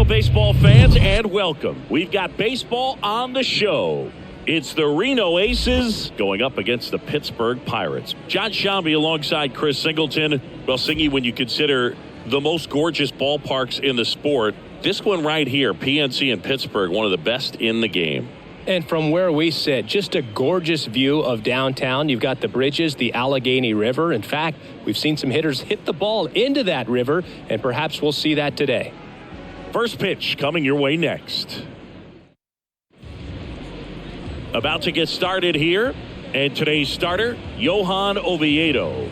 baseball fans, and welcome. We've got baseball on the show. It's the Reno Aces going up against the Pittsburgh Pirates. John Shambi alongside Chris Singleton. Well, Singy, when you consider the most gorgeous ballparks in the sport, this one right here, PNC in Pittsburgh, one of the best in the game. And from where we sit, just a gorgeous view of downtown. You've got the bridges, the Allegheny River. In fact, we've seen some hitters hit the ball into that river, and perhaps we'll see that today. First pitch coming your way next. About to get started here, and today's starter, Johan Oviedo.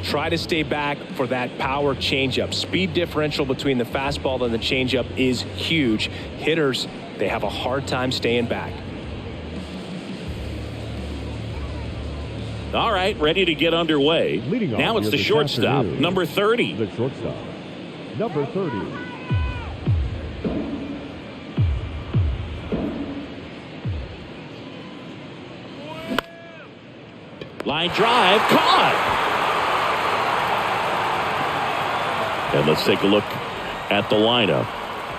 Try to stay back for that power changeup. Speed differential between the fastball and the changeup is huge. Hitters, they have a hard time staying back. All right, ready to get underway. Now it's the shortstop, number 30. The shortstop, number 30. Line drive, caught. And let's take a look at the lineup.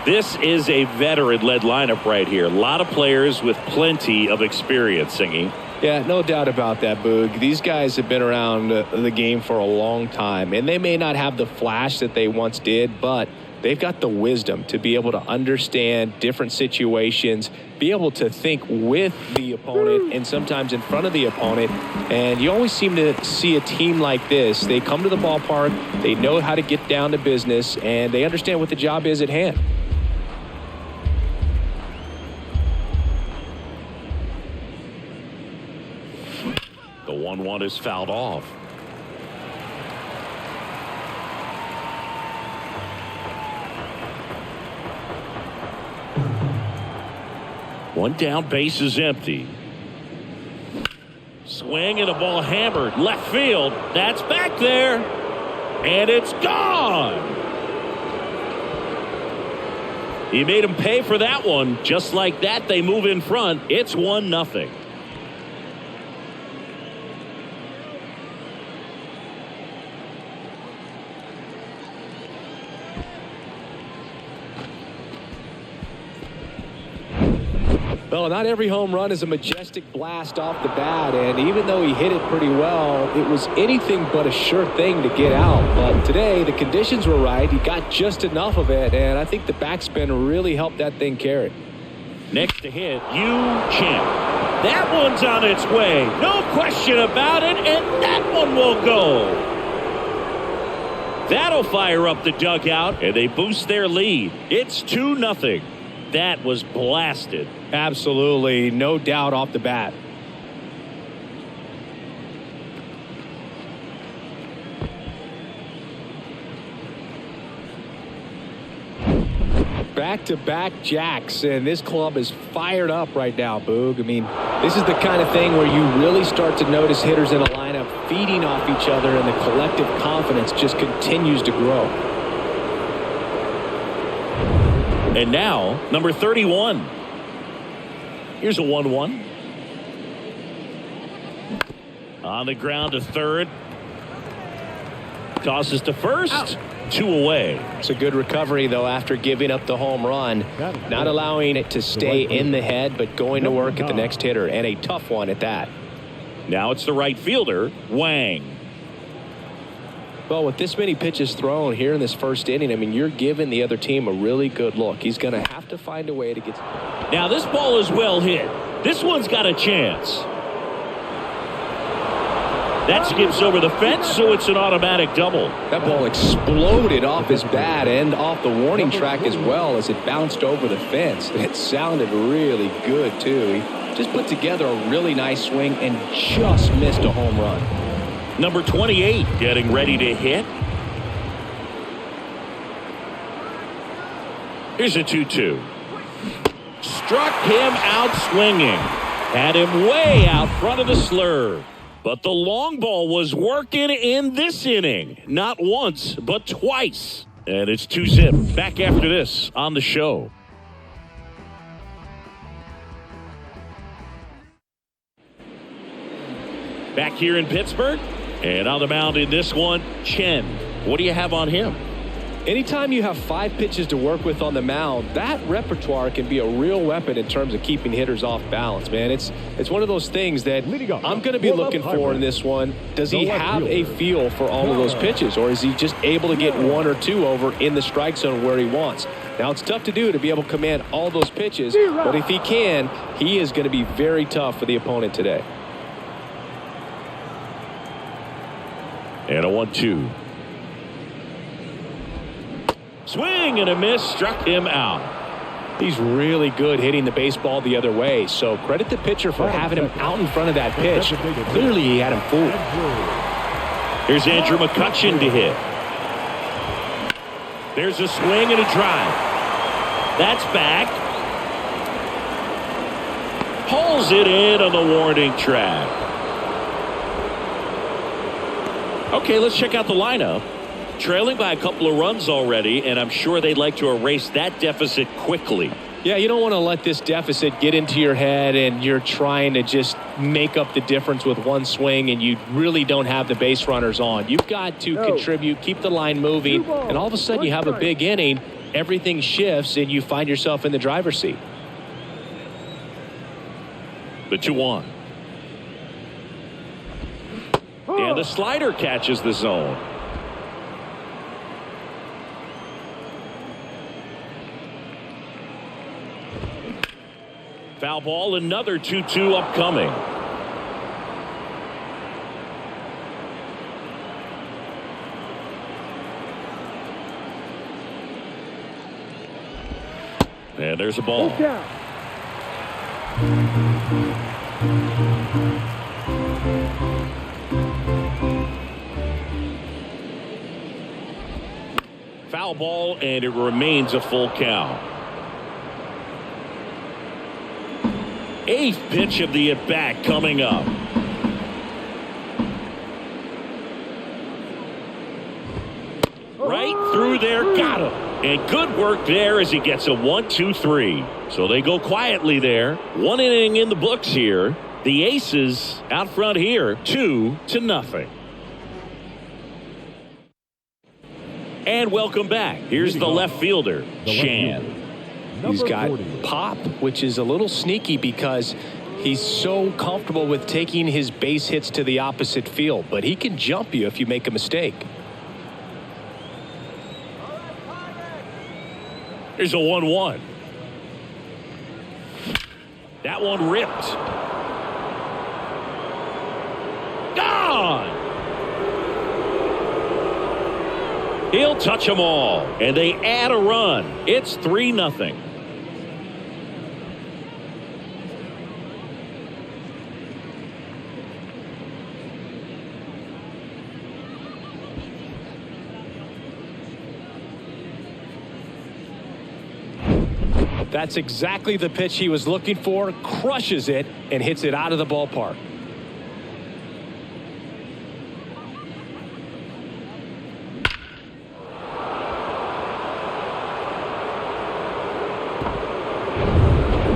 This is a veteran-led lineup right here. A lot of players with plenty of experience, Singy. Yeah, no doubt about that, Boog. These guys have been around the game for a long time, and they may not have the flash that they once did, but they've got the wisdom to be able to understand different situations, be able to think with the opponent and sometimes in front of the opponent. And you always seem to see a team like this. They come to the ballpark, they know how to get down to business, and they understand what the job is at hand. The 1-1 is fouled off. One down, base is empty. Swing and a ball hammered left field. That's back there. And it's gone. He made him pay for that one. Just like that, they move in front. It's 1-0. Well, not every home run is a majestic blast off the bat, and even though he hit it pretty well, it was anything but a sure thing to get out. But today, the conditions were right. He got just enough of it, and I think the backspin really helped that thing carry. Next to hit, Champ. That one's on its way. No question about it, and that one will go. That'll fire up the dugout, and they boost their lead. It's 2-0. That was blasted. Absolutely, no doubt off the bat. Back-to-back jacks, and this club is fired up right now, Boog. I mean, this is the kind of thing where you really start to notice hitters in a lineup feeding off each other, and the collective confidence just continues to grow. And now, number 31. Here's a 1-1. On the ground to third. Tosses to first. Out. 2 away. It's a good recovery, though, after giving up the home run. Not allowing it to stay in the head, but going to work at the next hitter, and a tough one at that. Now it's the right fielder, Wang. Well, with this many pitches thrown here in this first inning, I mean, you're giving the other team a really good look. He's going to have to find a way to get. Now this ball is well hit. This one's got a chance. That skips over the fence, so it's an automatic double. That ball exploded off his bat and off the warning track as well as it bounced over the fence. It sounded really good, too. He just put together a really nice swing and just missed a home run. Number 28 getting ready to hit. Here's a 2-2. Struck him out swinging. Had him way out front of the slurve. But the long ball was working in this inning. Not once, but twice. And it's 2-zip. Back after this on the show. Back here in Pittsburgh. And on the mound in this one, Chen. What do you have on him? Anytime you have 5 pitches to work with on the mound, that repertoire can be a real weapon in terms of keeping hitters off balance, man. It's one of those things that I'm going to be looking for in this one. Does he have a feel for all of those pitches, or is he just able to get 1 or 2 over in the strike zone where he wants? Now, it's tough to do, to be able to command all those pitches, but if he can, he is going to be very tough for the opponent today. And a 1-2. Swing and a miss, struck him out. He's really good hitting the baseball the other way, so credit the pitcher for having him out in front of that pitch. Clearly, he had him fooled. Here's Andrew McCutcheon to hit. There's a swing and a drive. That's back. Pulls it in on the warning track. Okay, let's check out the lineup. Trailing by a couple of runs already, and I'm sure they'd like to erase that deficit quickly. Yeah, you don't want to let this deficit get into your head and you're trying to just make up the difference with one swing and you really don't have the base runners on. You've got to contribute, keep the line moving, and all of a sudden you have a big inning, everything shifts, and you find yourself in the driver's seat. The 2-1. And the slider catches the zone. Foul ball, another 2-2 upcoming. And there's a ball. Foul ball, and it remains a full count. 8th pitch of the at-bat coming up. Right through there, got him. And good work there as he gets a 1-2-3. So they go quietly there. 1 inning in the books here. The Aces out front here, 2-0. And welcome back. Here's the left fielder, Chan. He's got pop, which is a little sneaky because he's so comfortable with taking his base hits to the opposite field, but he can jump you if you make a mistake. Here's a 1-1. That one ripped. Gone! He'll touch them all, and they add a run. It's 3-0. That's exactly the pitch he was looking for, crushes it, and hits it out of the ballpark.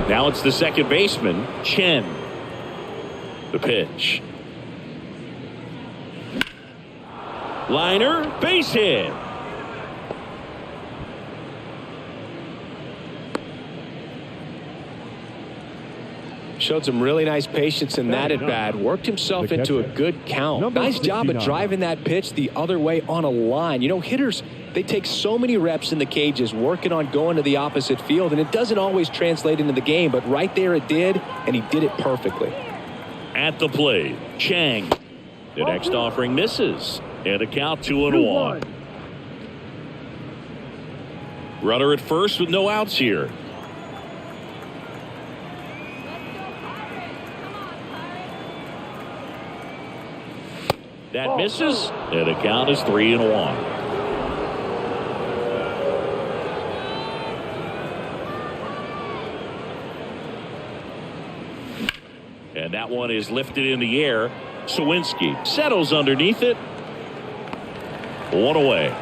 Now it's the second baseman, Chen. The pitch. Liner, base hit. Showed some really nice patience in that at-bat. Worked himself into a good count. Nice job of driving that pitch the other way on a line. You know, hitters, they take so many reps in the cages working on going to the opposite field, and it doesn't always translate into the game, but right there it did, and he did it perfectly. At the plate, Chang. The next offering misses, and a count 2-1. Runner at first with no outs here. That misses, and the count is 3-1. And that one is lifted in the air. Sawinski settles underneath it. 1 away.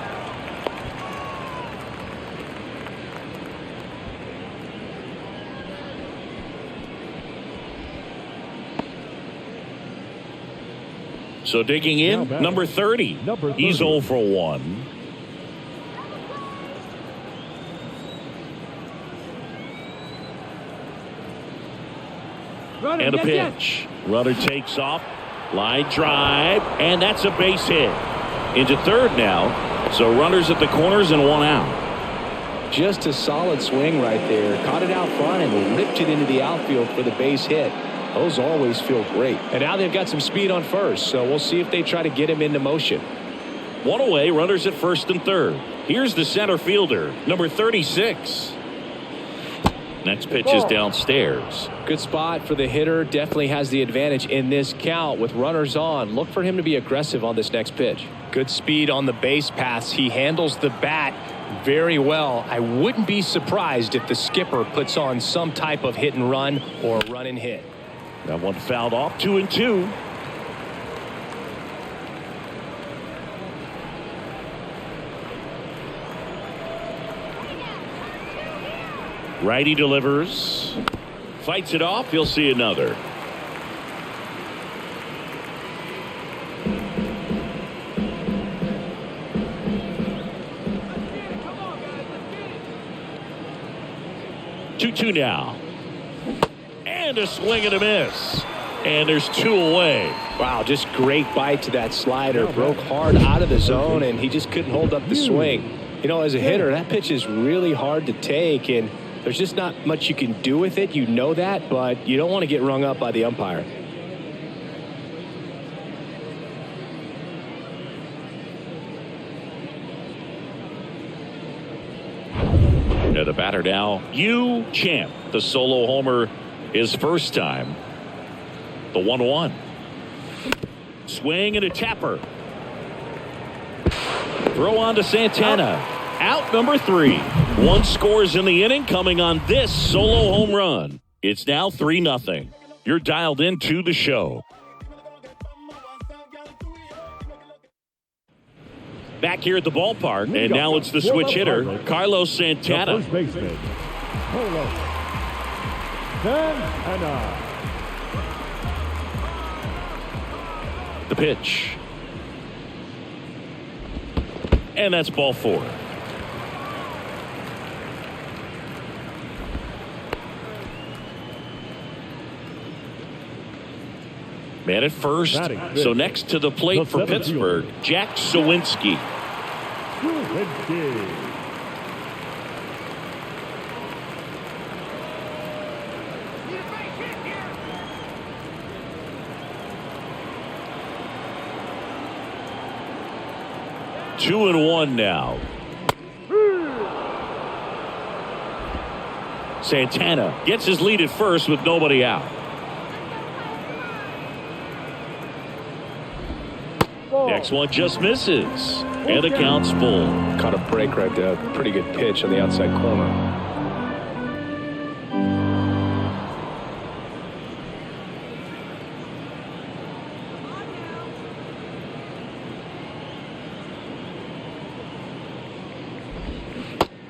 So digging in, number 30. He's 0 for 1. And a pitch. Runner takes off. Line drive. And that's a base hit. Into third now. So runners at the corners and one out. Just a solid swing right there. Caught it out front and ripped it into the outfield for the base hit. Those always feel great. And now they've got some speed on first, so we'll see if they try to get him into motion. One away, runners at first and third. Here's the center fielder, number 36. Next pitch is downstairs. Good spot for the hitter. Definitely has the advantage in this count with runners on. Look for him to be aggressive on this next pitch. Good speed on the base paths. He handles the bat very well. I wouldn't be surprised if the skipper puts on some type of hit and run or run and hit. That one fouled off, 2-2. Righty delivers. Fights it off. He'll see another. Two now. And a swing and a miss. And there's two away. Wow, just great bite to that slider. Broke hard out of the zone, and he just couldn't hold up the swing. You know, as a hitter, that pitch is really hard to take, and there's just not much you can do with it. You know that, but you don't want to get rung up by the umpire. The batter now, Yu Champ. The solo homer his first time. The 1-1. Swing and a tapper. Throw on to Santana. Out number 3. One scores in the inning coming on this solo home run. It's now 3-0. You're dialed into the show. Back here at the ballpark, and now it's the switch hitter, Carlos Santana. The first baseman, Carlos Santana. The pitch. And that's ball 4. Man at first. So next to the plate for Pittsburgh, Jack Sawinski. Two and one now. Santana gets his lead at first with nobody out. Next one just misses. And the count's full. Caught a break right there. Pretty good pitch on the outside corner.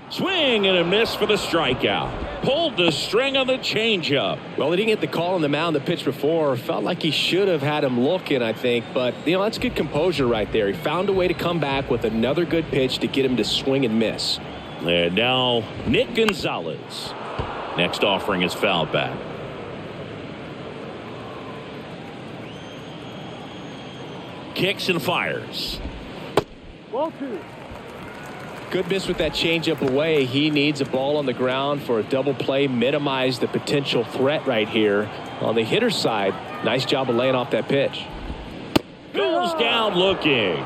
Swing and a miss for the strikeout. Pulled the string on the changeup. Well, he didn't get the call on the mound the pitch before. Felt like he should have had him looking, I think. But, you know, that's good composure right there. He found a way to come back with another good pitch to get him to swing and miss. And now Nick Gonzalez. Next offering is fouled back. Kicks and fires. Ball 2. Good miss with that changeup away. He needs a ball on the ground for a double play. Minimize the potential threat right here. On the hitter's side, nice job of laying off that pitch. Goes down looking.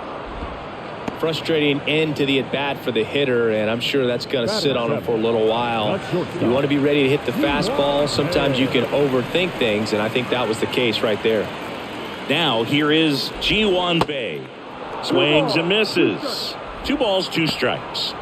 Frustrating end to the at-bat for the hitter, and I'm sure that's going to sit on him for a little while. You want to be ready to hit the fastball. Sometimes you can overthink things, and I think that was the case right there. Now here is Ji-Hwan Bae. Swings and misses. 2 balls, 2 strikes.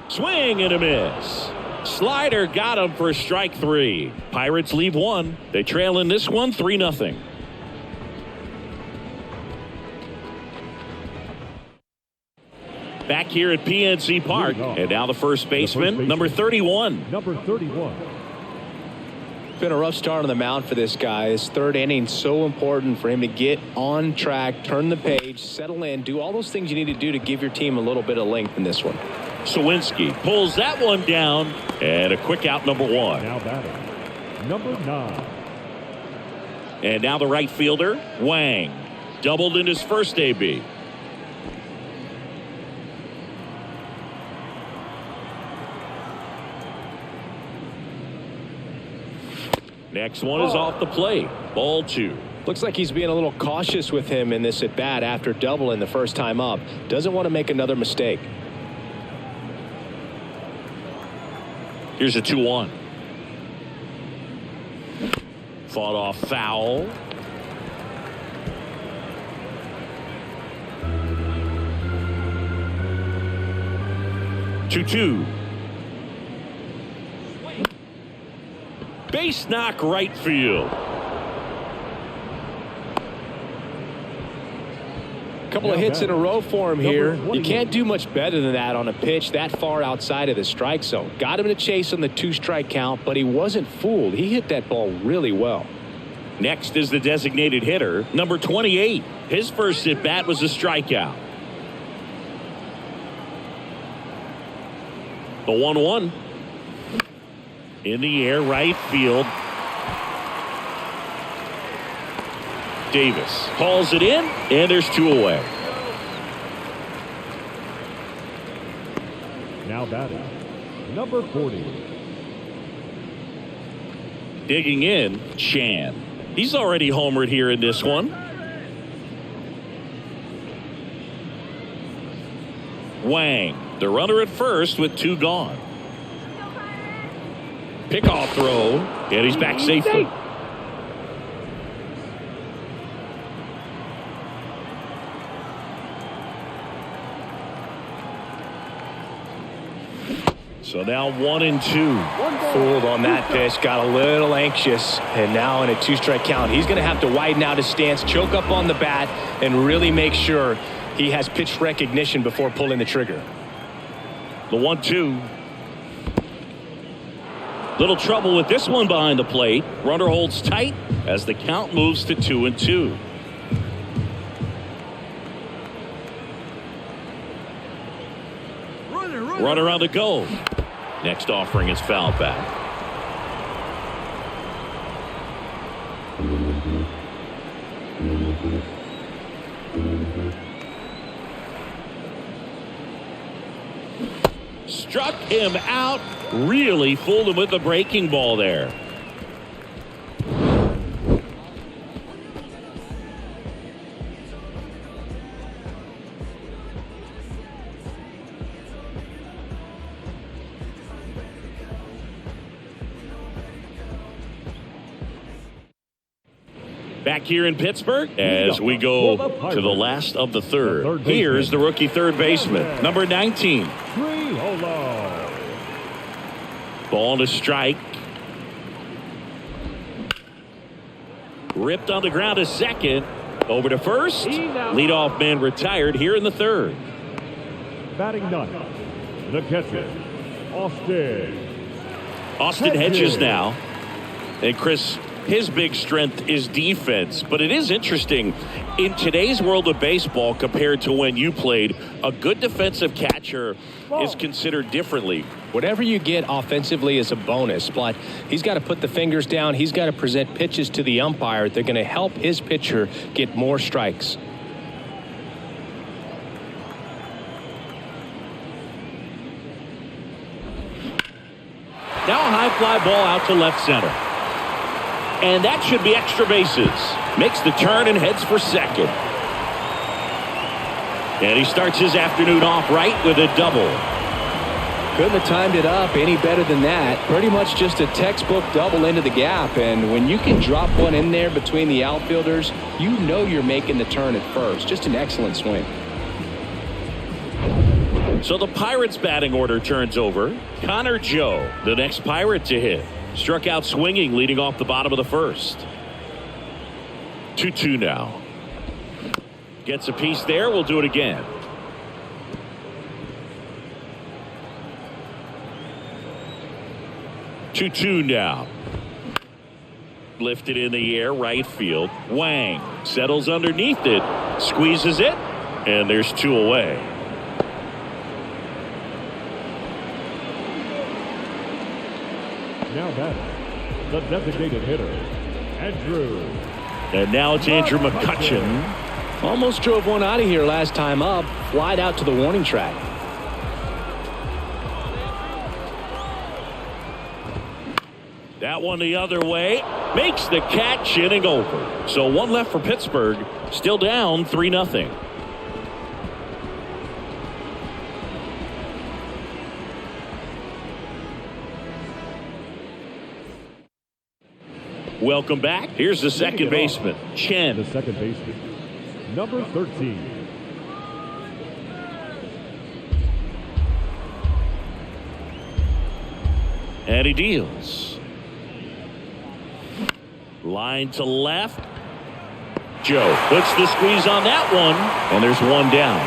Swing and a miss. Slider got him for strike 3. Pirates leave 1. They trail in this one 3-0. Back here at PNC Park. And now the first baseman, number 31. Number 31. Been a rough start on the mound for this guy. His third inning so important for him to get on track, turn the page, settle in, do all those things you need to do to give your team a little bit of length in this one. Sawinski pulls that one down, and a quick out, number 1. Now batting, number 9. And now the right fielder, Wang, doubled in his first AB. Next one is off the plate. Ball 2. Looks like he's being a little cautious with him in this at bat after doubling the first time up. Doesn't want to make another mistake. Here's a 2-1. Fought off foul. Two. Base knock right field. Couple of hits in a row for him here. You can't do much better than that on a pitch that far outside of the strike zone. Got him to chase on the 2-strike count, but he wasn't fooled. He hit that ball really well. Next is the designated hitter, number 28. His first at bat was a strikeout. The 1-1. In the air, right field. Davis calls it in, and there's 2 away. Now batting, number 40. Digging in, Chan. He's already homered here in this one. Wang, the runner at first with 2 gone. Pickoff throw, and he's back safely. So now 1-2. Fooled on that pitch, got a little anxious, and now in a 2-strike count, he's going to have to widen out his stance, choke up on the bat, and really make sure he has pitch recognition before pulling the trigger. The 1-2. Little trouble with this one behind the plate. Runner holds tight as the count moves to 2-2. Runner on the go. Next offering is fouled back. Struck him out. Really fooled him with the breaking ball there. Back here in Pittsburgh as we go to the last of the third. Here's the rookie third baseman, number 19. Ball to strike. Ripped on the ground to second. Over to first. Leadoff man retired here in the third. Batting ninth, the catcher, Austin Hedges now. And Chris, his big strength is defense, but it is interesting in today's world of baseball compared to when you played. A good defensive catcher is considered differently. Whatever you get offensively is a bonus, but he's got to put the fingers down. He's got to present pitches to the umpire. They're going to help his pitcher get more strikes. Now a high fly ball out to left center. And that should be extra bases. Makes the turn and heads for second. And he starts his afternoon off right with a double. Couldn't have timed it up any better than that. Pretty much just a textbook double into the gap. And when you can drop one in there between the outfielders, you know you're making the turn at first. Just an excellent swing. So the Pirates batting order turns over. Connor Joe, the next Pirate to hit. Struck out swinging leading off the bottom of the first. 2-2 now. Gets a piece there. We'll do it again. 2-2 now. Lifted in the air, right field. Wang settles underneath it, squeezes it, and there's 2 away. Now batting, the designated hitter, Andrew. And now it's Andrew McCutchen. Almost drove one out of here last time up. Flied out to the warning track. That one the other way. Makes the catch, inning over. So 1 left for Pittsburgh. Still down 3-0. Welcome back. Here's the second baseman, Chen. The second baseman, number 13. And he deals. Line to left. Joe puts the squeeze on that one, and there's 1 down.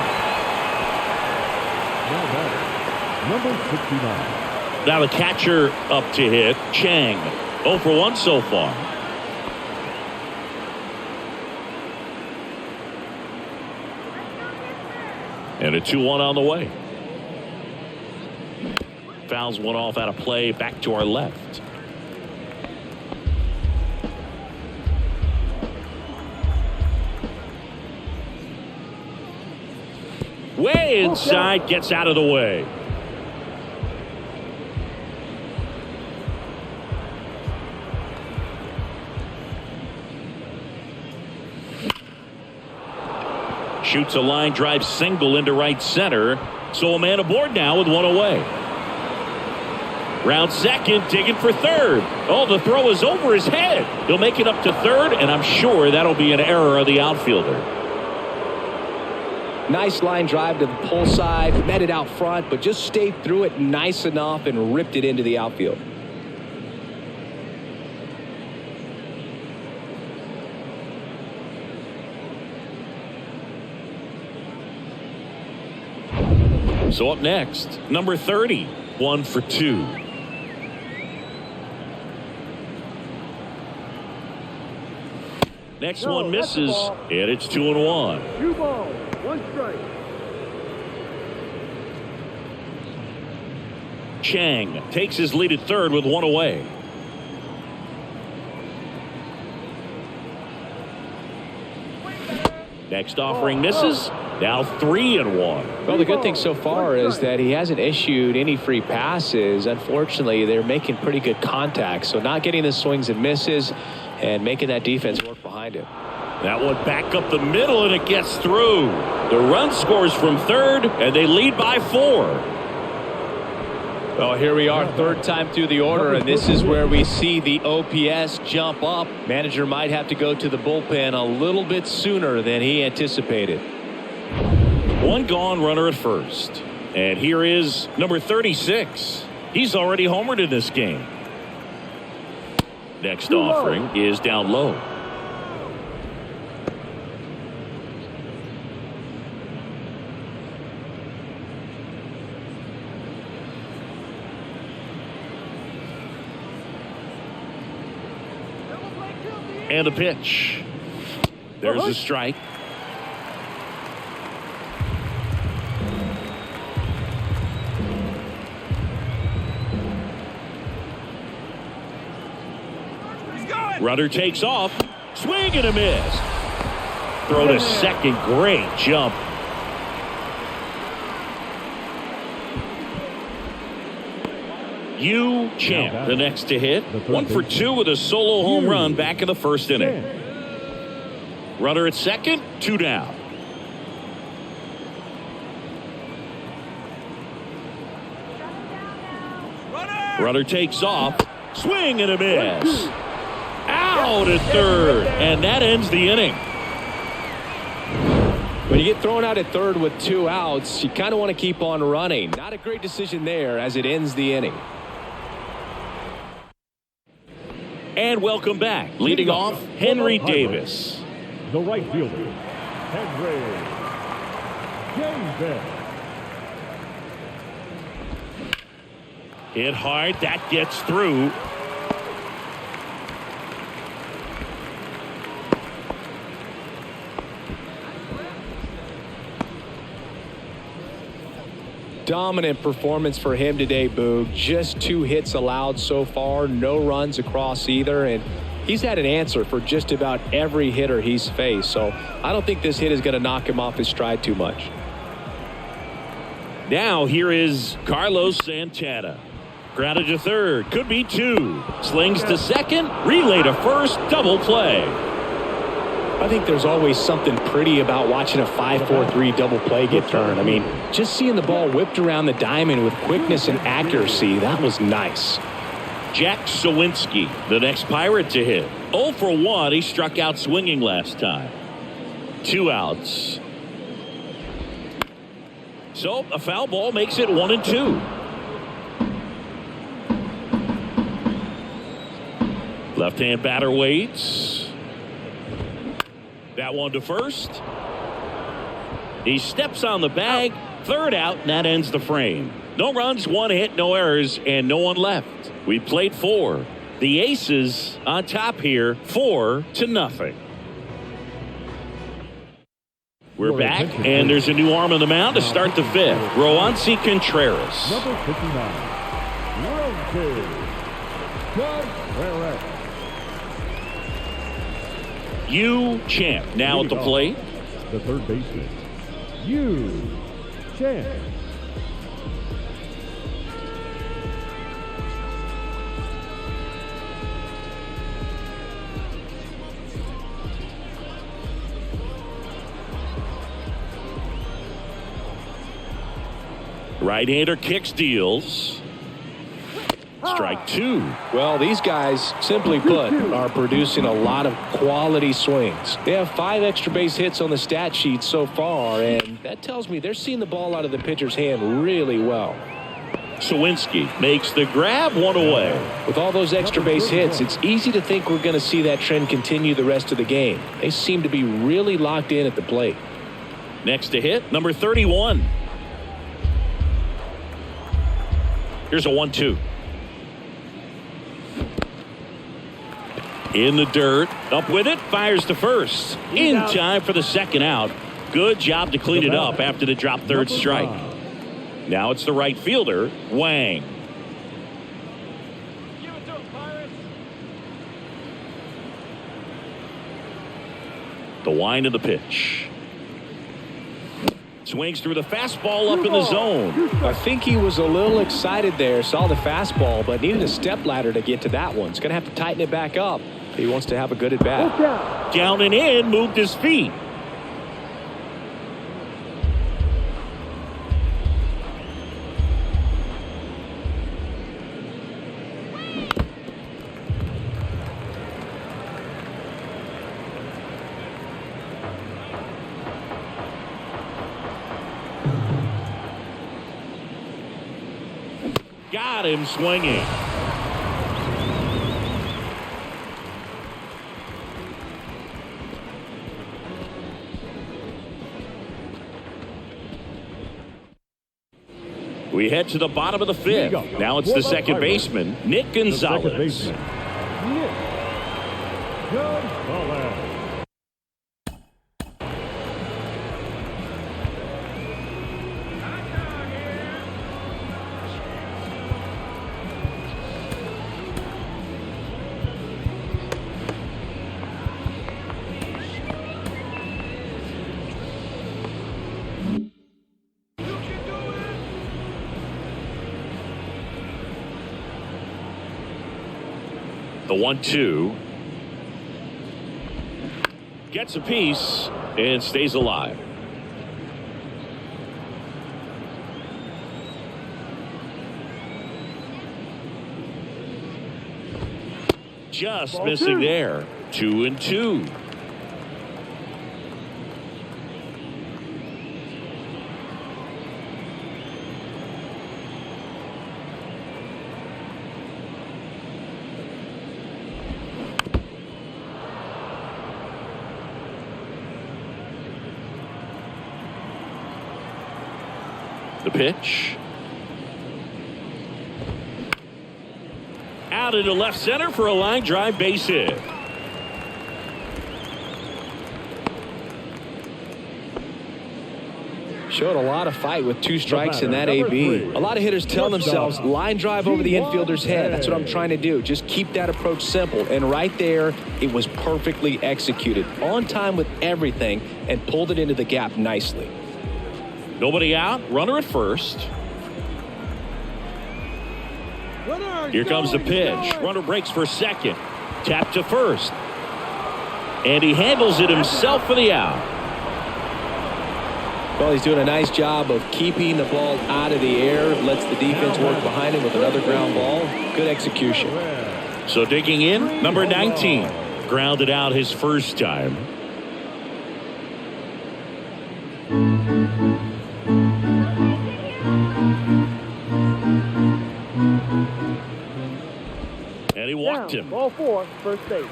Now batting, number 69. Now the catcher up to hit, Chang. 0 for 1 so far. And a 2-1 on the way. Fouls one off out of play, back to our left. Way inside, gets out of the way. Shoots a line drive single into right center. So a man aboard now with 1 away. Round second, digging for third. Oh, the throw is over his head. He'll make it up to third, and I'm sure that'll be an error of the outfielder. Nice line drive to the pull side. Met it out front, but just stayed through it nice enough and ripped it into the outfield. So up next, number 30, 1 for 2. Next one misses, and it's 2-1. 2 balls, 1 strike. Chang takes his lead at third with 1 away. Next offering misses. Now 3-1. Well, the good thing so far is that he hasn't issued any free passes. Unfortunately, they're making pretty good contact. So not getting the swings and misses and making that defense work behind him. That one back up the middle, and it gets through. The run scores from third, and they lead by 4. Well, here we are, third time through the order, and this is where we see the OPS jump up. Manager might have to go to the bullpen a little bit sooner than he anticipated. 1 gone, runner at first. And here is number 36. He's already homered in this game. Next offering is down low. And a pitch. There's a strike. Runner takes off. Swing and a miss. Throw to second. Great jump. Yu Champ, the next to hit. 1 for 2 with a solo home run back in the first inning. Runner at second, 2 down. Runner takes off. Swing and a miss. Out at third, and that ends the inning. When you get thrown out at third with 2 outs, you kind of want to keep on running. Not a great decision there as it ends the inning. And welcome back. Leading off, Henry Davis. The right fielder, Henry Davis. Hit hard. That gets through. Dominant performance for him today, Boog. Just 2 hits allowed so far, no runs across either, and he's had an answer for just about every hitter he's faced, so I don't think this hit is going to knock him off his stride too much. Now here is Carlos Santana. Grounded to third, could be 2. Slings to second, relay to first, double play. I think there's always something pretty about watching a 5-4-3 double play get turned. I mean, just seeing the ball whipped around the diamond with quickness and accuracy, that was nice. Jack Sawinski, the next Pirate to hit. 0 for 1, he struck out swinging last time. 2 outs. So a foul ball makes it 1-2. Left-hand batter waits. That one to first. He steps on the bag. Third out, and that ends the frame. No runs, 1 hit, no errors, and no one left. We played 4. The Aces on top here, 4-0. We're back, and there's a new arm on the mound to start the 5th. Roansy Contreras. Number 59, Roansy Contreras. Yu Champ now at the plate. The third baseman, Yu Champ. Right-hander kicks, deals. Strike 2. Well, these guys, simply put, are producing a lot of quality swings. They have 5 extra base hits on the stat sheet so far, and that tells me they're seeing the ball out of the pitcher's hand really well. Sawinski makes the grab, 1 away. With all those extra base hits, it's easy to think we're going to see that trend continue the rest of the game. They seem to be really locked in at the plate. Next to hit, number 31. Here's a 1-2. In the dirt, up with it, fires to first. In time for the second out. Good job to clean it up after the drop third strike. Now it's the right fielder, Wang. The wind of the pitch. Swings through the fastball up in the zone. I think he was a little excited there, saw the fastball, but needed a step ladder to get to that one. He's going to have to tighten it back up if he wants to have a good at bat. Down and in, moved his feet. Got him swinging. We head to the bottom of the 5th. Now it's the second baseman, Nick Gonzalez. Nick Gonzalez. The 1-2. Gets a piece and stays alive. Just missing there. 2-2. The pitch. out into left center for a line drive base hit. Showed a lot of fight with 2 strikes in that AB. A lot of hitters tell themselves, line drive over the infielder's head. That's what I'm trying to do. Just keep that approach simple. And right there, it was perfectly executed. On time with everything and pulled it into the gap nicely. Nobody out. Runner at first. Here comes the pitch. Runner breaks for second. Tap to first. And he handles it himself for the out. Well, he's doing a nice job of keeping the ball out of the air. Lets the defense work behind him with another ground ball. Good execution. So digging in, number 19. Grounded out his first time. And he walked him. Ball 4, first base.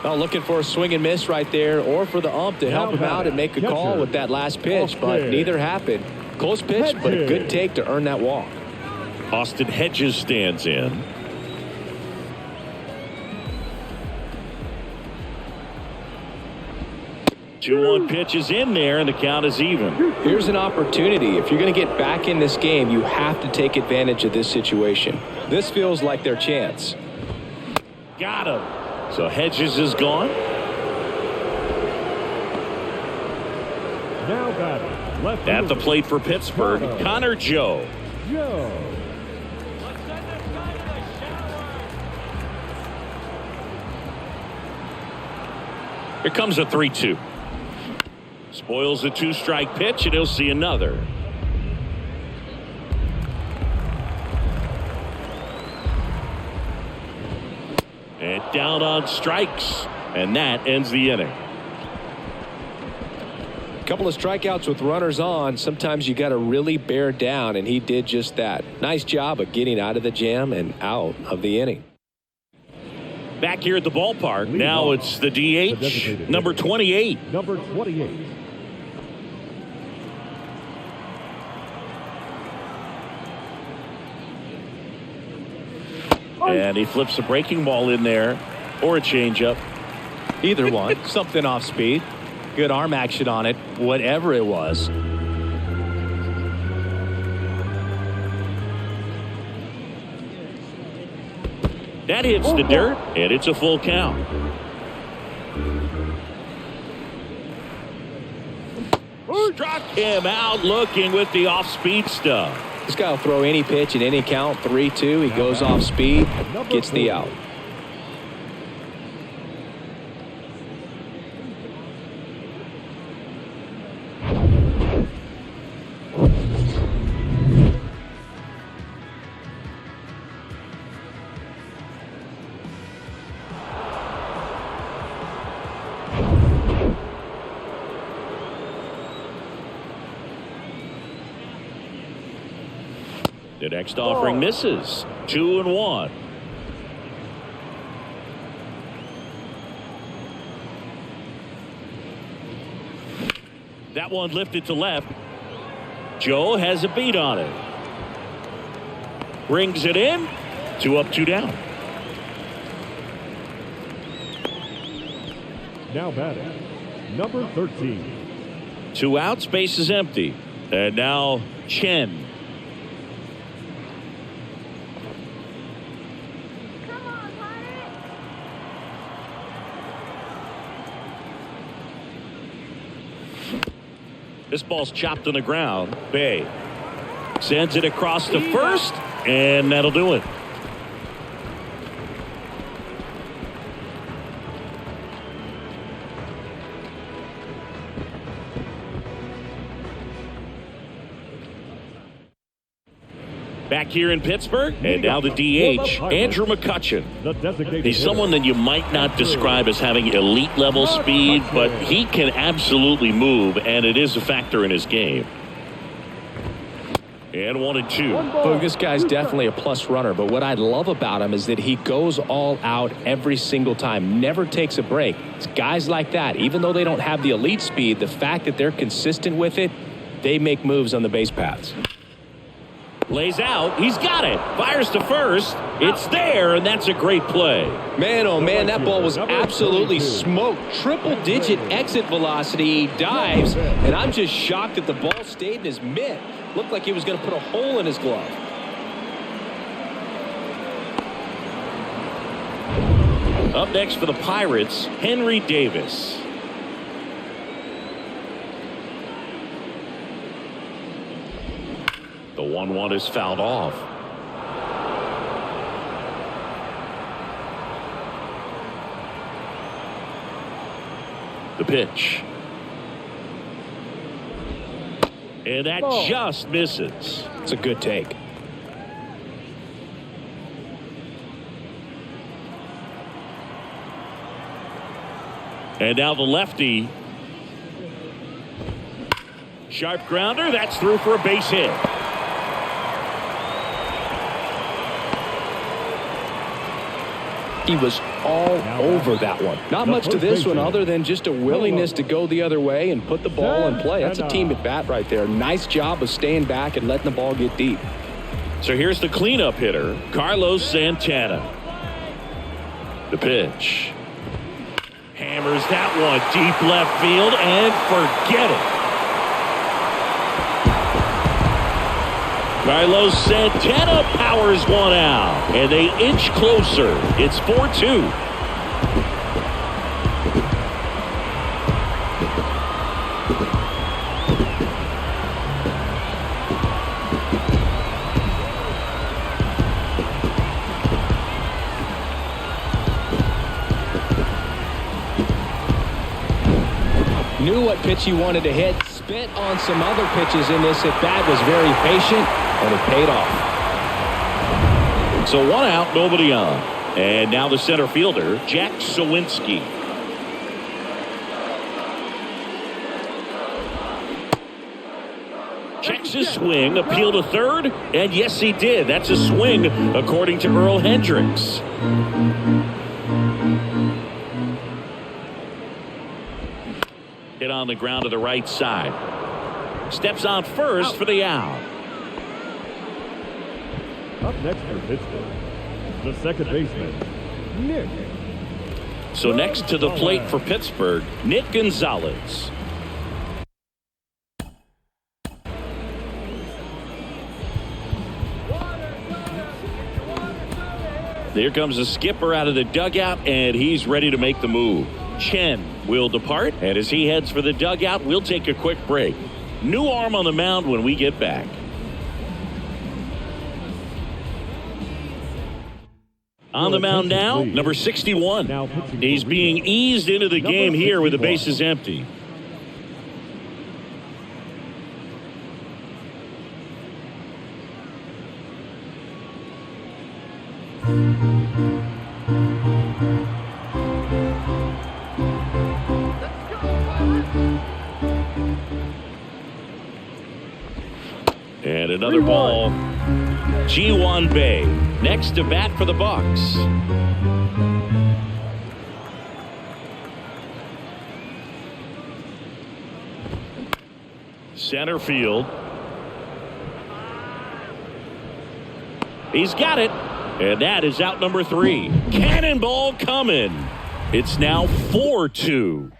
Well, looking for a swing and miss right there, or for the ump to help him out and make a call with that last pitch, but neither happened. Close pitch, but a good take to earn that walk. Austin Hedges stands in. Two-one pitch is in there, and the count is even. Here's an opportunity. If you're going to get back in this game, you have to take advantage of this situation. This feels like their chance. Got him. So Hedges is gone. Now batting, left At the plate for Pittsburgh, Connor Joe. Here comes a 3-2. Spoils the 2-strike pitch, and he'll see another. And down on strikes, and that ends the inning. A couple of strikeouts with runners on. Sometimes you got to really bear down, and he did just that. Nice job of getting out of the jam and out of the inning. Back here at the ballpark, now it's the DH, number 28. Number 28. And he flips a breaking ball in there, or a changeup. Either one. Something off speed. Good arm action on it, whatever it was. That hits the dirt, and it's a full count. Struck him out looking with the off-speed stuff. This guy will throw any pitch in any count. 3-2. He goes off speed, gets the out. The next offering misses. 2-1. That one lifted to left. Joe has a beat on it. Brings it in. 2 up, 2 down. Now batting, number 13. 2 outs, base is empty. And now Chen. This ball's chopped on the ground. Bay sends it across to first, and that'll do it. Back here in Pittsburgh, and now the DH, Andrew McCutchen. He's someone that you might not describe as having elite level speed, but he can absolutely move, and it is a factor in his game. And 1-2. Look, this guy's definitely a plus runner, but what I love about him is that he goes all out every single time, never takes a break. It's guys like that, even though they don't have the elite speed, the fact that they're consistent with it, they make moves on the base paths. Lays out. He's got it. Fires to first. It's there, and that's a great play. Man, oh man, that ball was absolutely smoked. Triple-digit exit velocity. He dives, and I'm just shocked that the ball stayed in his mitt. Looked like he was going to put a hole in his glove. Up next for the Pirates, Henry Davis. The 1-1 is fouled off. The pitch. And that just misses. It's a good take. And now the lefty. Sharp grounder. That's through for a base hit. He was all over that one. Not much to this one other than just a willingness to go the other way and put the ball in play. That's a team at bat right there. Nice job of staying back and letting the ball get deep. So here's the cleanup hitter, Carlos Santana. The pitch. Hammers that one deep left field and forget it. Carlos Santana powers one out, and they inch closer. It's 4-2. Knew what pitch he wanted to hit. Spent on some other pitches in this at bat. Was very patient, and it paid off. So one out, nobody on. And now the center fielder, Jack Sawinski. Checks his swing, appeal to third, and yes, he did. That's a swing, according to Earl Hendricks. Hit on the ground to the right side. Steps on first for the out. Up next for Pittsburgh, the second baseman, Nick. So next to the plate for Pittsburgh, Nick Gonzalez. There comes the skipper out of the dugout, and he's ready to make the move. Chen will depart, and as he heads for the dugout, we'll take a quick break. New arm on the mound when we get back. On the mound now, number 61. He's being eased into the game here with the bases empty. And another ball. Ji-Hwan Bae next to bat for the Bucks. Center field. He's got it. And that is out number 3. Cannonball coming. It's now 4-2.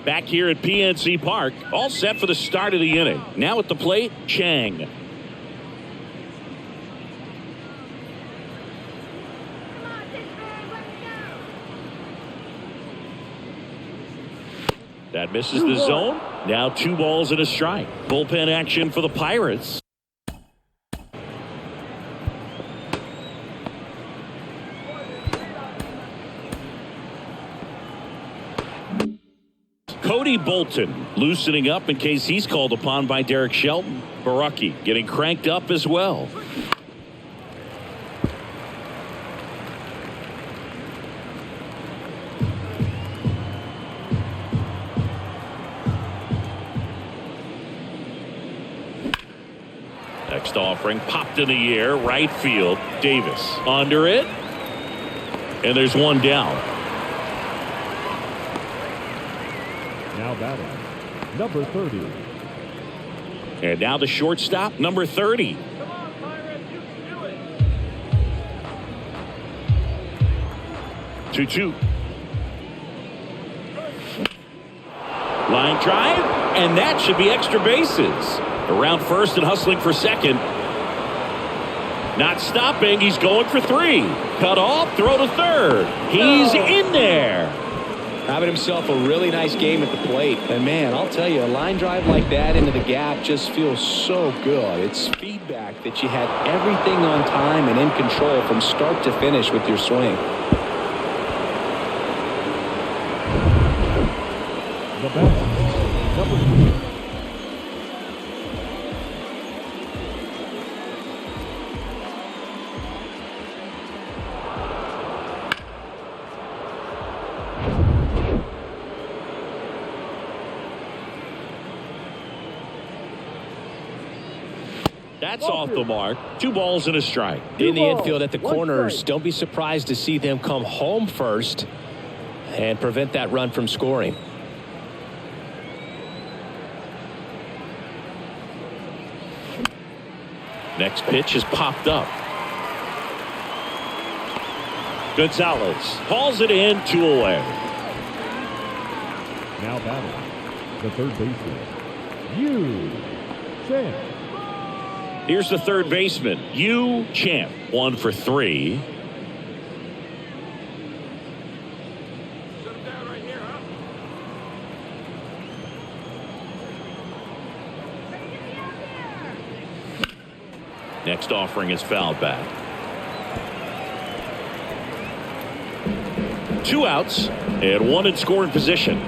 Back here at PNC Park, all set for the start of the inning. Now at the plate, Chang. That misses the zone. Now 2 balls and a strike. Bullpen action for the Pirates. Cody Bolton loosening up in case he's called upon by Derek Shelton. Baraki getting cranked up as well. Next offering popped in the air, right field. Davis under it. And there's one down. Now batting, number 30. And now the shortstop, number 30. Come on, Pirates, you can do it. 2-2. Line drive, and that should be extra bases. Around first and hustling for second. Not stopping, he's going for 3. Cut off, throw to third. He's in there. Having himself a really nice game at the plate. And man, I'll tell you, a line drive like that into the gap just feels so good. It's feedback that you had everything on time and in control from start to finish with your swing. The batter, number 2. That's off the mark. 2 balls and a strike. In the infield at the corners, don't be surprised to see them come home first and prevent that run from scoring. Next pitch is popped up. Gonzalez hauls it in, 2 away. Now batting, the third baseman, Yu Champ. Here's the third baseman, Yu Champ, 1 for 3. Next offering is fouled back. 2 outs and 1 in scoring position.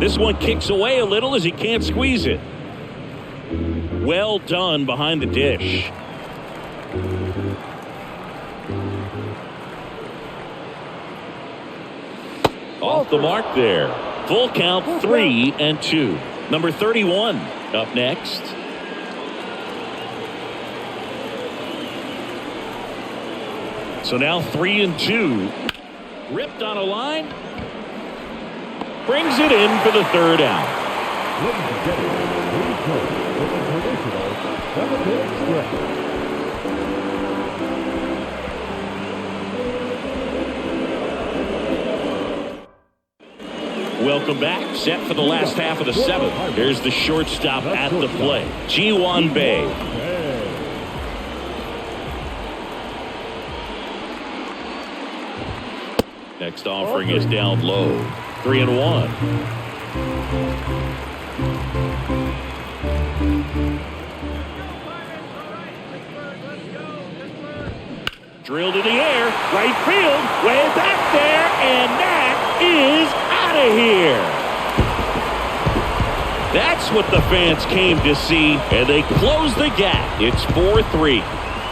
This one kicks away a little as he can't squeeze it. Well done behind the dish. Off the mark there. Full count, 3-2. Number 31 up next. So now 3-2. Ripped on a line. Brings it in for the third out. Ladies and gentlemen, please join with the traditional 7-hit stretch. Welcome back. Set for the last half of the 7th. Here's the shortstop at the plate, Ji-Hwan Bae. Next offering is down low. 3-1. Drilled in the air, right field, way back there, and that is out of here. That's what the fans came to see, and they close the gap. It's 4-3.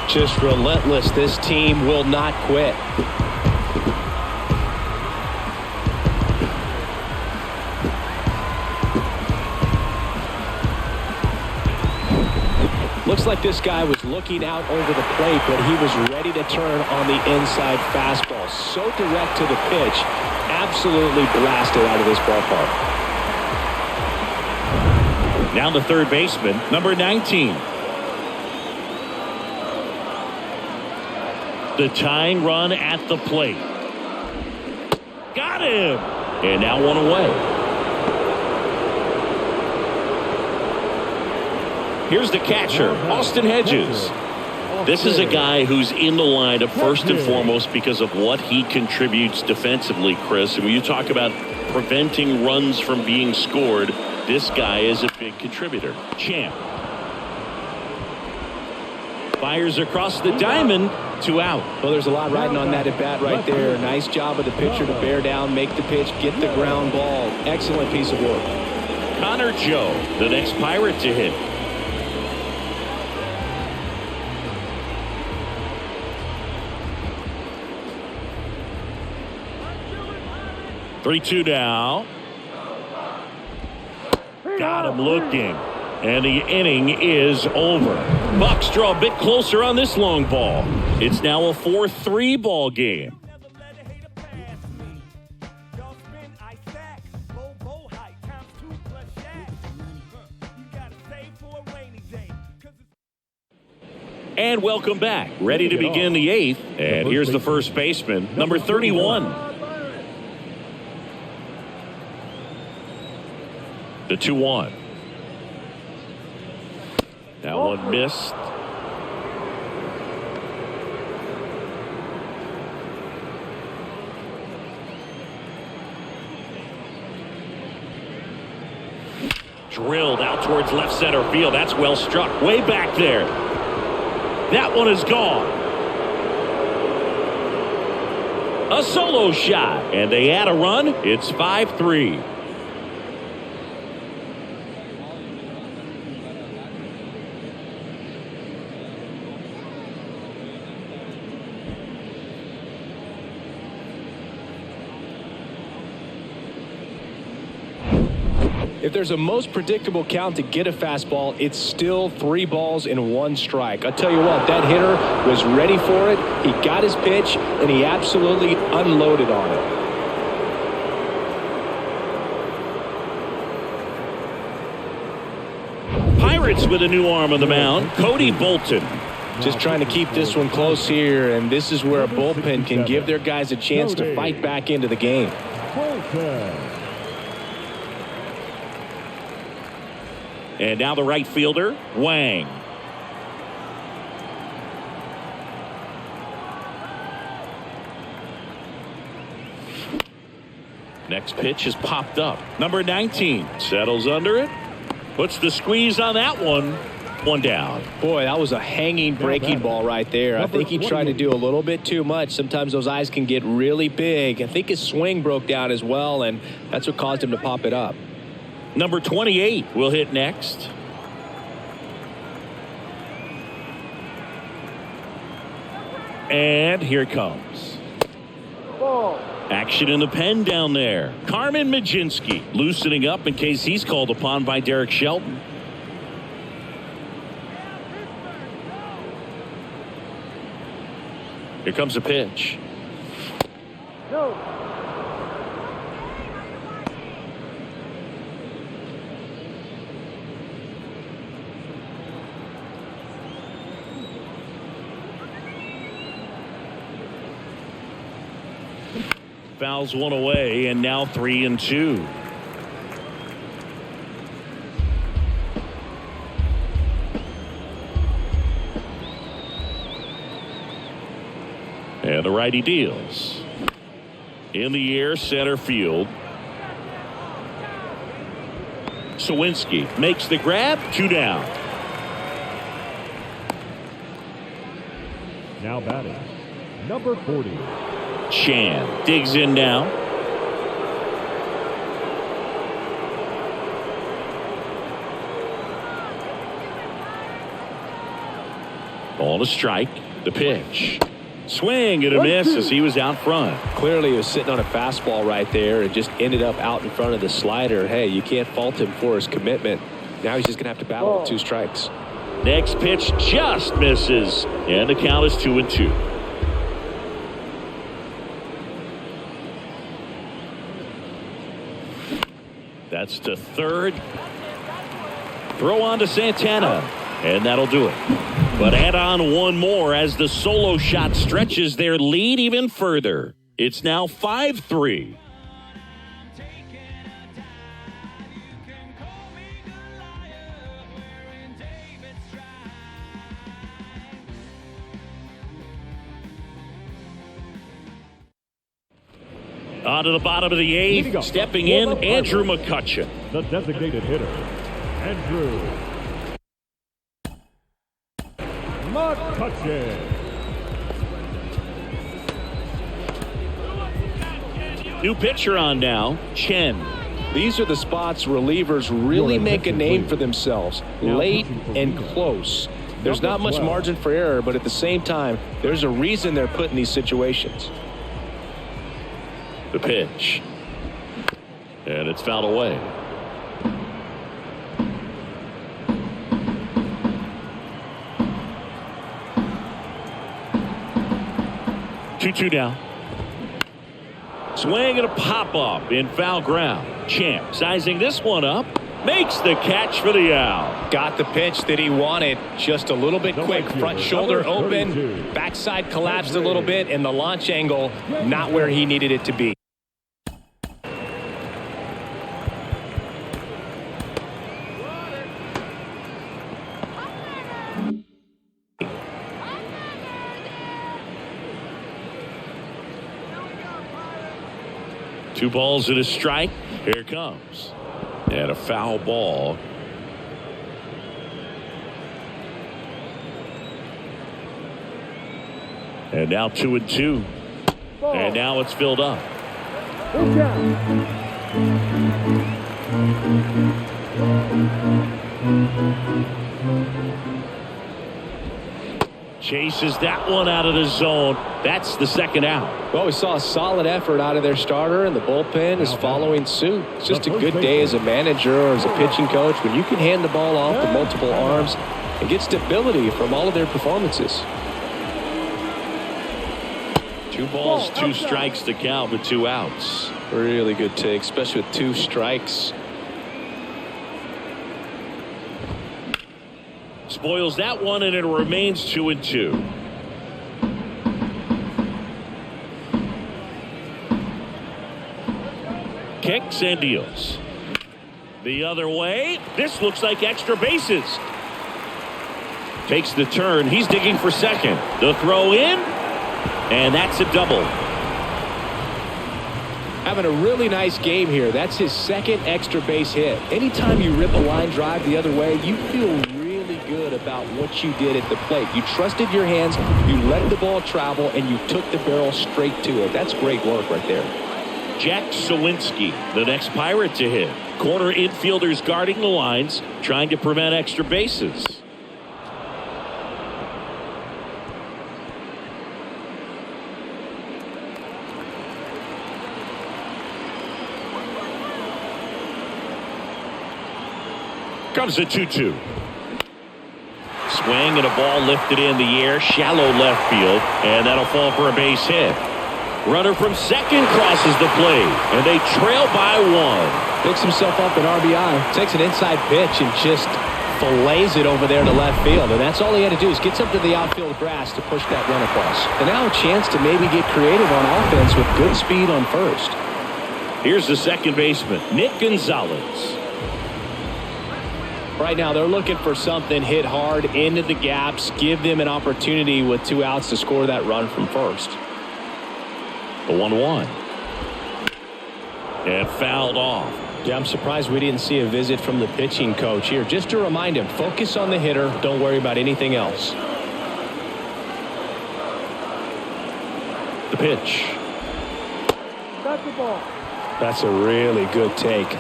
Just relentless. This team will not quit. Looks like this guy was looking out over the plate, but he was ready to turn on the inside fastball. So direct to the pitch, absolutely blasted out of this ballpark. Now the third baseman, number 19. The tying run at the plate. Got him! And now 1 away. Here's the catcher, Austin Hedges. This is a guy who's in the lineup first and foremost because of what he contributes defensively, Chris. And when you talk about preventing runs from being scored, this guy is a big contributor. Champ. Fires across the diamond, 2 out. Well, there's a lot riding on that at bat right there. Nice job of the pitcher to bear down, make the pitch, get the ground ball. Excellent piece of work. Connor Joe, the next Pirate to hit. Three-two now. Got him looking. And the inning is over. Bucks draw a bit closer on this long ball. It's now a 4-3 ball game. And welcome back. Ready to begin the 8th. And here's the first baseman, number 31. The 2-1. That one missed. Drilled out towards left center field. That's well struck. Way back there. That one is gone. A solo shot. And they add a run. It's 5-3. If there's a most predictable count to get a fastball, it's still 3 balls and 1 strike. I'll tell you what, that hitter was ready for it. He got his pitch, and he absolutely unloaded on it. Pirates with a new arm on the mound, Cody Bolton. Just trying to keep this one close here, and this is where a bullpen can give their guys a chance to fight back into the game. And now the right fielder, Wang. Next pitch is popped up. Number 19 settles under it. Puts the squeeze on that one. One down. Boy, that was a hanging breaking ball right there. I think he tried to do a little bit too much. Sometimes those eyes can get really big. I think his swing broke down as well, and that's what caused him to pop it up. Number 28 will hit next. And here it comes. Action in the pen down there. Carmen Majinski loosening up in case he's called upon by Derek Shelton. Here comes a pitch. Fouls one away, and now 3-2. And the righty deals. In the air, center field. Sawinski makes the grab, 2 down. Now batting, number 40. Chan digs in now. Ball to strike. The pitch. Swing and a miss as he was out front. Clearly he was sitting on a fastball right there and just ended up out in front of the slider. Hey, you can't fault him for his commitment. Now he's just going to have to battle with 2 strikes. Next pitch just misses. And the count is 2-2. That's to third. Throw on to Santana. And that'll do it. But add on one more as the solo shot stretches their lead even further. It's now 5-3. On to the bottom of the 8th. Stepping in, Andrew McCutcheon. The designated hitter, Andrew McCutcheon. New pitcher on now, Chen. These are the spots relievers really make a name for themselves. Late and close. There's not much margin for error, but at the same time, there's a reason they're put in these situations. The pitch. And it's fouled away. 2-2 now. Swing and a pop-up in foul ground. Champ sizing this one up. Makes the catch for the out. Got the pitch that he wanted. Just a little bit quick. Front shoulder open. Backside collapsed a little bit, and the launch angle not where he needed it to be. Two balls and a strike. Here it comes. And a foul ball. And now 2-2. And now it's filled up. Chases that one out of the zone. That's the second out. Well, we saw a solid effort out of their starter, and the bullpen is following suit. It's just a good day as a manager or as a pitching coach when you can hand the ball off to multiple arms and get stability from all of their performances. 2 balls, 2 strikes to count with 2 outs. Really good take, especially with 2 strikes. Spoils that one, and it remains 2-2. Kicks and deals. The other way. This looks like extra bases. Takes the turn. He's digging for second. The throw in. And that's a double. Having a really nice game here. That's his second extra base hit. Anytime you rip a line drive the other way, you feel really good about what you did at the plate. You trusted your hands, you let the ball travel, and you took the barrel straight to it. That's great work right there. Jack Sawinski, the next Pirate to hit. Corner infielders guarding the lines, trying to prevent extra bases. Comes a 2-2. Swing and a ball lifted in the air, shallow left field, and that'll fall for a base hit. Runner from second crosses the plate, and they trail by 1. Picks himself up an RBI, takes an inside pitch and just fillets it over there to left field. And that's all he had to do is get up to the outfield grass to push that run across. And now a chance to maybe get creative on offense with good speed on first. Here's the second baseman, Nick Gonzalez. Right now they're looking for something hit hard into the gaps, give them an opportunity with 2 outs to score that run from first. The 1-1. And fouled off. Yeah, I'm surprised we didn't see a visit from the pitching coach here. Just to remind him, focus on the hitter. Don't worry about anything else. The pitch. That's the ball. That's a really good take.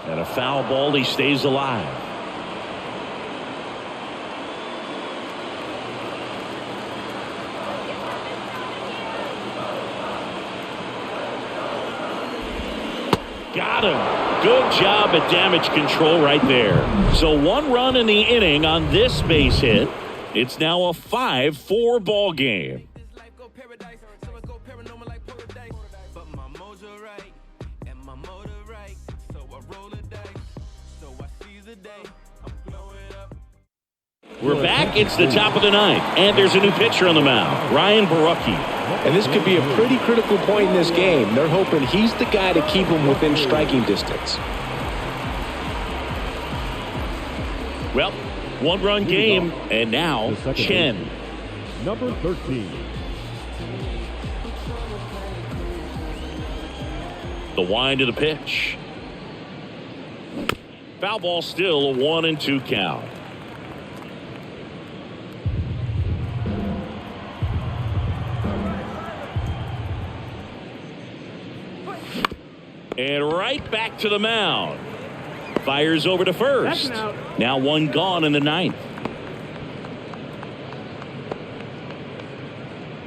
And a foul ball, he stays alive. Got him. Good job at damage control right there. So 1 run in the inning on this base hit. It's now a 5-4 ball game. We're back. It's the top of the 9th, and there's a new pitcher on the mound, Ryan Borucki. And this could be a pretty critical point in this game. They're hoping he's the guy to keep them within striking distance. Well, 1-run game, and now Chen. Number 13. The wind of the pitch. Foul ball, still a 1-2 count. And right back to the mound. Fires over to first. Now 1 gone in the 9th.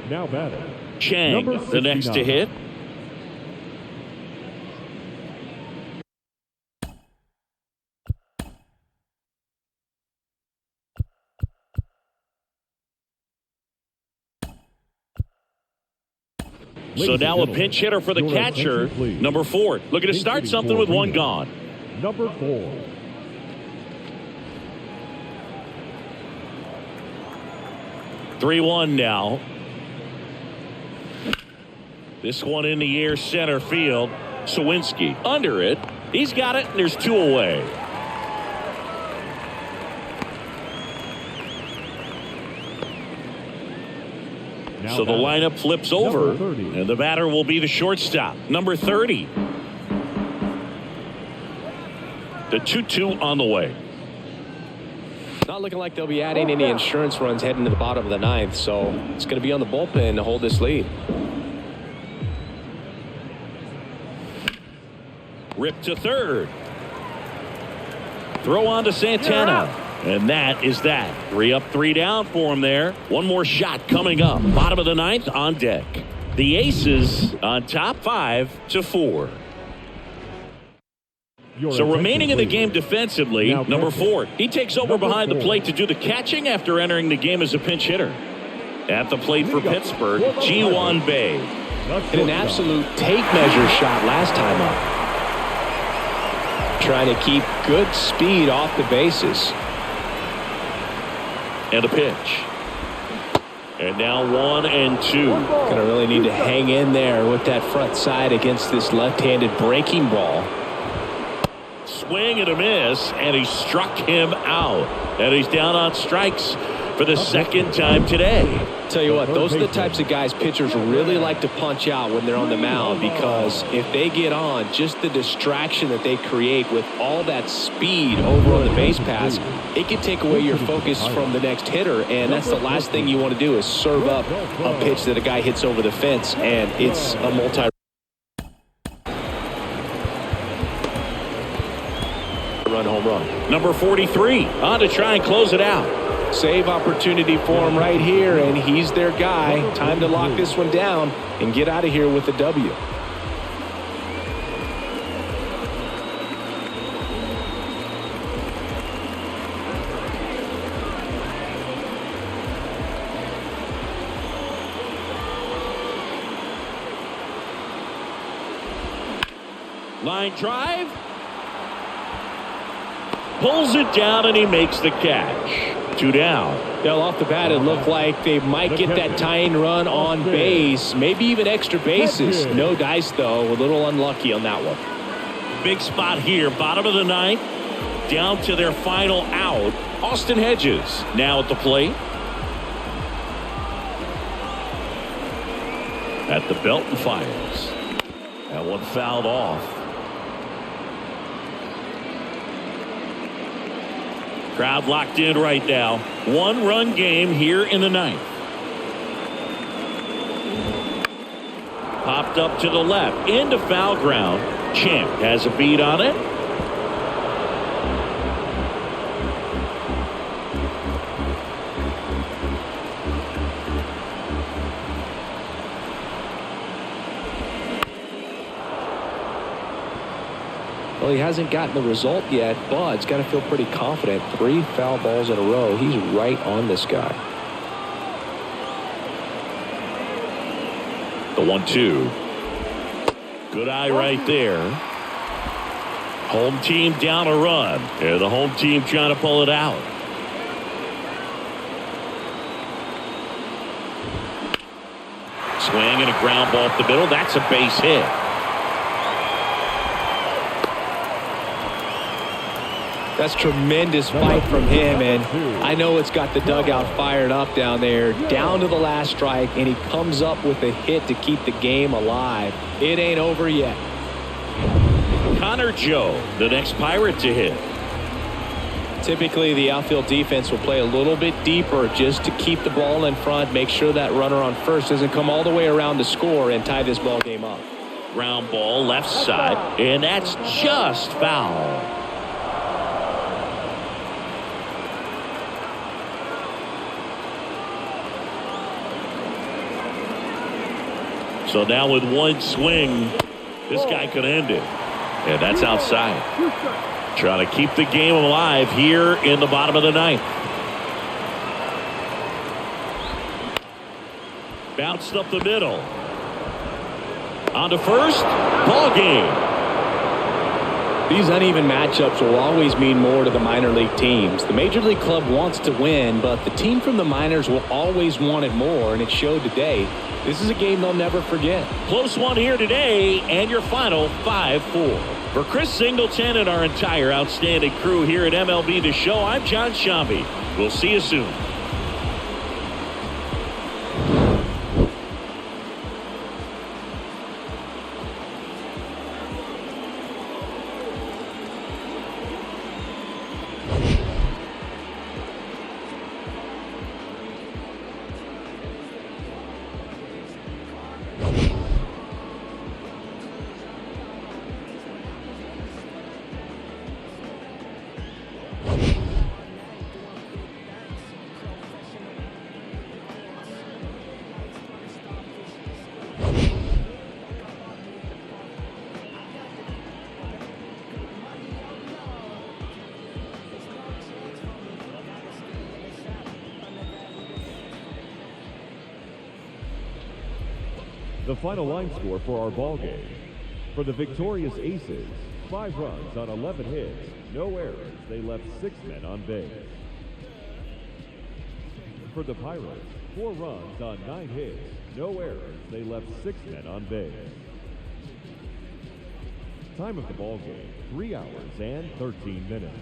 Now batting. Chang, the next to hit. So now a pinch hitter for the catcher, number 4. Looking to start something with one gone. Number 4. (3-1) now. This one in the air, center field. Sawinski under it. He's got it, and there's 2 away. So the lineup flips over, and the batter will be the shortstop, number 30. The 2-2 on the way. Not looking like they'll be adding any insurance runs heading to the bottom of the 9th, so it's going to be on the bullpen to hold this lead. Rip to third. Throw on to Santana. And that is that. 3 up, 3 down for him there. One more shot coming up. Bottom of the 9th on deck. The Aces on top 5-4. So remaining in the game defensively, number 4. He takes over behind the plate to do the catching after entering the game as a pinch hitter. At the plate for Pittsburgh, Ji-Hwan Bae. Hit an absolute tape measure shot last time up. Trying to keep good speed off the bases. And a pitch. And now 1-2. Gonna really need to hang in there with that front side against this left-handed breaking ball. Swing and a miss, and he struck him out. And he's down on strikes for the 2nd time today. Tell you what, those are the types of guys pitchers really like to punch out when they're on the mound, because if they get on, just the distraction that they create with all that speed over on the base pass, it can take away your focus from the next hitter, and that's the last thing you want to do is serve up a pitch that a guy hits over the fence, and it's a multi-run home run. Number 43 on to try and close it out. Save opportunity for him right here, and he's their guy. Time to lock this one down and get out of here with the W. Line drive. Pulls it down, and he makes the catch. 2 down. Well, off the bat, it looked like they might get that tying run on base, maybe even extra bases. No dice, though. A little unlucky on that one. Big spot here, bottom of the 9th, down to their final out. Austin Hedges now at the plate. At the belt and fires. That one fouled off. Crowd locked in right now. 1-run game here in the 9th. Popped up to the left into foul ground. Champ has a beat on it. Well, he hasn't gotten the result yet, but he's got to feel pretty confident. 3 foul balls in a row. He's right on this guy. The 1-2. Good eye right there. Home team down a run. And the home team trying to pull it out. Swing and a ground ball up the middle. That's a base hit. That's tremendous fight from him, and I know it's got the dugout fired up down there, down to the last strike, and he comes up with a hit to keep the game alive. It ain't over yet. Connor Joe, the next Pirate to hit. Typically, the outfield defense will play a little bit deeper just to keep the ball in front, make sure that runner on first doesn't come all the way around to score and tie this ball game up. Ground ball left side, and that's just foul. So now with one swing, this guy could end it. And that's outside. Trying to keep the game alive here in the bottom of the 9th. Bounced up the middle. On to first. Ball game. These uneven matchups will always mean more to the minor league teams. The major league club wants to win, but the team from the minors will always want it more, and it showed today. This is a game they'll never forget. Close one here today, and your final 5-4. For Chris Singleton and our entire outstanding crew here at MLB The Show, I'm John Shambi. We'll see you soon. The final line score for our ball game. For the victorious Aces, 5 runs on 11 hits, no errors. They left 6 men on base. For the Pirates, 4 runs on 9 hits, no errors. They left 6 men on base. Time of the ball game, 3 hours and 13 minutes.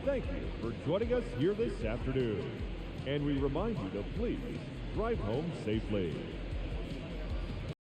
Thank you for joining us here this afternoon. And we remind you to please drive home safely.